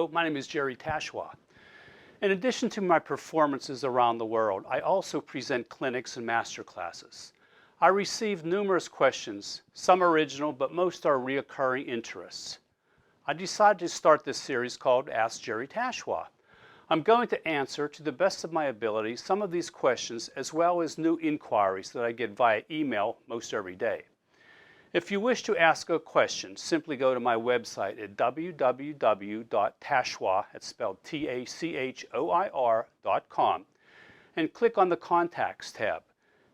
Hello, my name is Jerry Tachoir. In addition to my performances around the world, I also present clinics and master classes. I receive numerous questions, some original, but most are reoccurring interests. I decided to start this series called Ask Jerry Tachoir. I'm going to answer, to the best of my ability, some of these questions as well as new inquiries that I get via email most every day. If you wish to ask a question, simply go to my website at www.tachoir, it's spelled Tachoir.com, and click on the Contacts tab.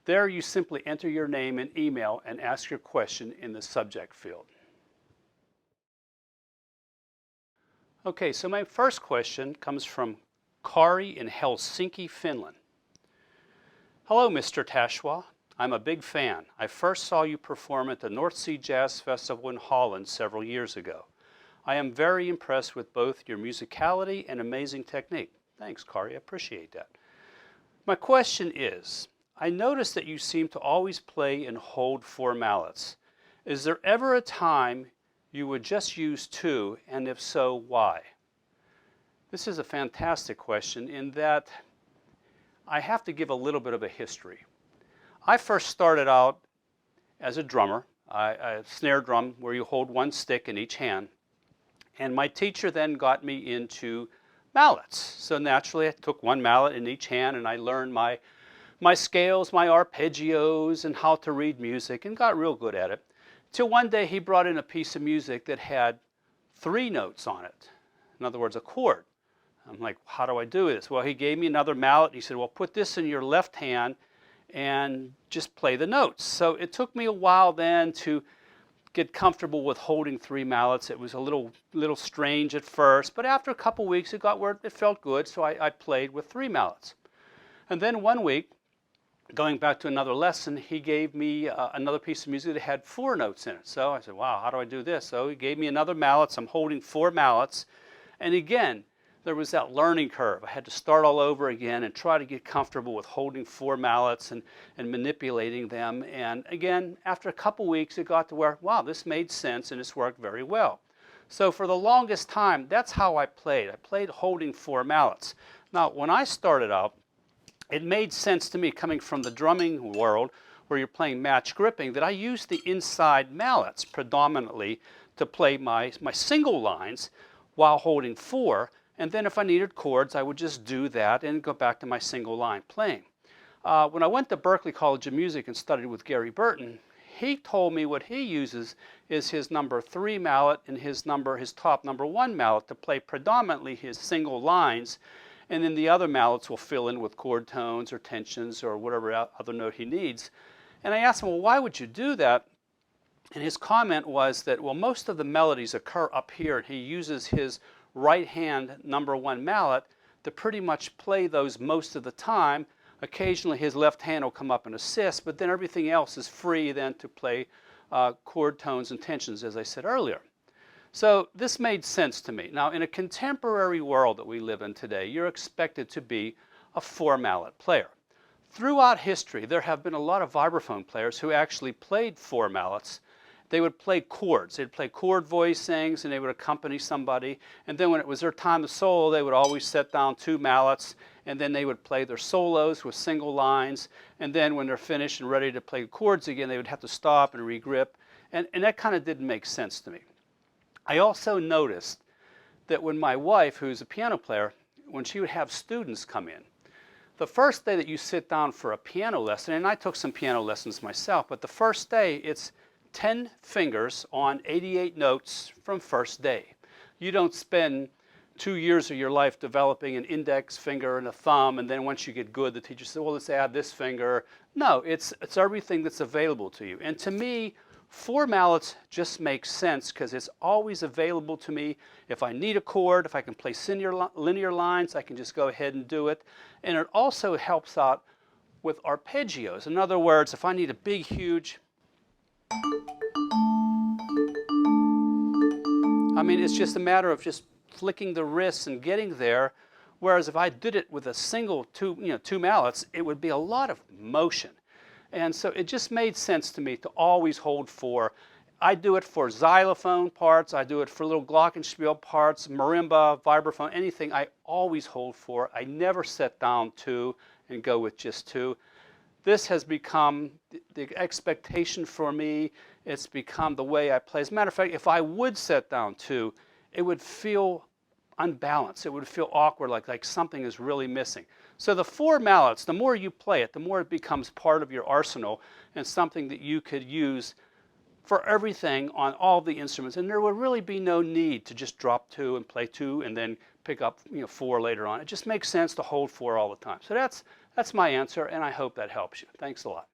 There you simply enter your name and email and ask your question in the subject field. Okay, so my first question comes from Kari in Helsinki, Finland. Hello, Mr. Tachoir. I'm a big fan. I first saw you perform at the North Sea Jazz Festival in Holland several years ago. I am very impressed with both your musicality and amazing technique. Thanks, Kari, I appreciate that. My question is, I noticed that you seem to always play and hold 4 mallets. Is there ever a time you would just use 2, and if so, why? This is a fantastic question in that I have to give a little bit of a history. I first started out as a drummer, a snare drum where you hold one stick in each hand, and my teacher then got me into mallets. So naturally I took one mallet in each hand and I learned my scales, my arpeggios, and how to read music, and got real good at it. Till one day he brought in a piece of music that had 3 notes on it. In other words, a chord. I'm like, how do I do this? Well, he gave me another mallet. He said, well, put this in your left hand and just play the notes. So it took me a while then to get comfortable with holding 3 mallets. It was a little strange at first, but after a couple weeks it got where it felt good, so I played with 3 mallets. And then one week, going back to another lesson, he gave me another piece of music that had 4 notes in it. So I said, wow, how do I do this? So he gave me another mallet. So I'm holding 4 mallets, and again, there was that learning curve. I had to start all over again and try to get comfortable with holding 4 mallets and manipulating them. And again, after a couple weeks, it got to where, wow, this made sense and it's worked very well. So for the longest time, that's how I played. I played holding 4 mallets. Now, when I started out, it made sense to me coming from the drumming world where you're playing match gripping that I used the inside mallets predominantly to play my single lines while holding 4. And then if I needed chords, I would just do that and go back to my single line playing. When I went to Berklee College of Music and studied with Gary Burton, he told me what he uses is his number 3 mallet and his top number 1 mallet to play predominantly his single lines, and then the other mallets will fill in with chord tones or tensions or whatever other note he needs. And I asked him, well, why would you do that? And his comment was that, well, most of the melodies occur up here, and he uses his right hand number 1 mallet to pretty much play those most of the time. Occasionally his left hand will come up and assist, but then everything else is free then to play chord tones and tensions, as I said earlier. So this made sense to me. Now, in a contemporary world that we live in today, you're expected to be a 4 mallet player. Throughout history, there have been a lot of vibraphone players who actually played 4 mallets. They would play chords. They'd play chord voicings and they would accompany somebody. And then when it was their time to solo, they would always set down 2 mallets, and then they would play their solos with single lines. And then when they're finished and ready to play chords again, they would have to stop and regrip. And that kind of didn't make sense to me. I also noticed that when my wife, who's a piano player, when she would have students come in, the first day that you sit down for a piano lesson, and I took some piano lessons myself, but the first day it's 10 fingers on 88 notes from first day. You don't spend 2 years of your life developing an index finger and a thumb, and then once you get good, the teacher says, well, let's add this finger. No, it's everything that's available to you. And to me, 4 mallets just makes sense because it's always available to me. If I need a chord, if I can play linear lines, I can just go ahead and do it. And it also helps out with arpeggios. In other words, if I need a big, huge, I mean, it's just a matter of just flicking the wrists and getting there. Whereas if I did it with a single 2 mallets, it would be a lot of motion. And so it just made sense to me to always hold 4. I do it for xylophone parts, I do it for little glockenspiel parts, marimba, vibraphone, anything. I always hold 4. I never set down 2 and go with just 2. This has become the expectation for me. It's become the way I play. As a matter of fact, if I would set down 2, it would feel unbalanced. It would feel awkward, like something is really missing. So the 4 mallets, the more you play it, the more it becomes part of your arsenal and something that you could use for everything on all the instruments. And there would really be no need to just drop 2 and play 2 and then pick up 4 later on. It just makes sense to hold 4 all the time. So that's my answer, and I hope that helps you. Thanks a lot.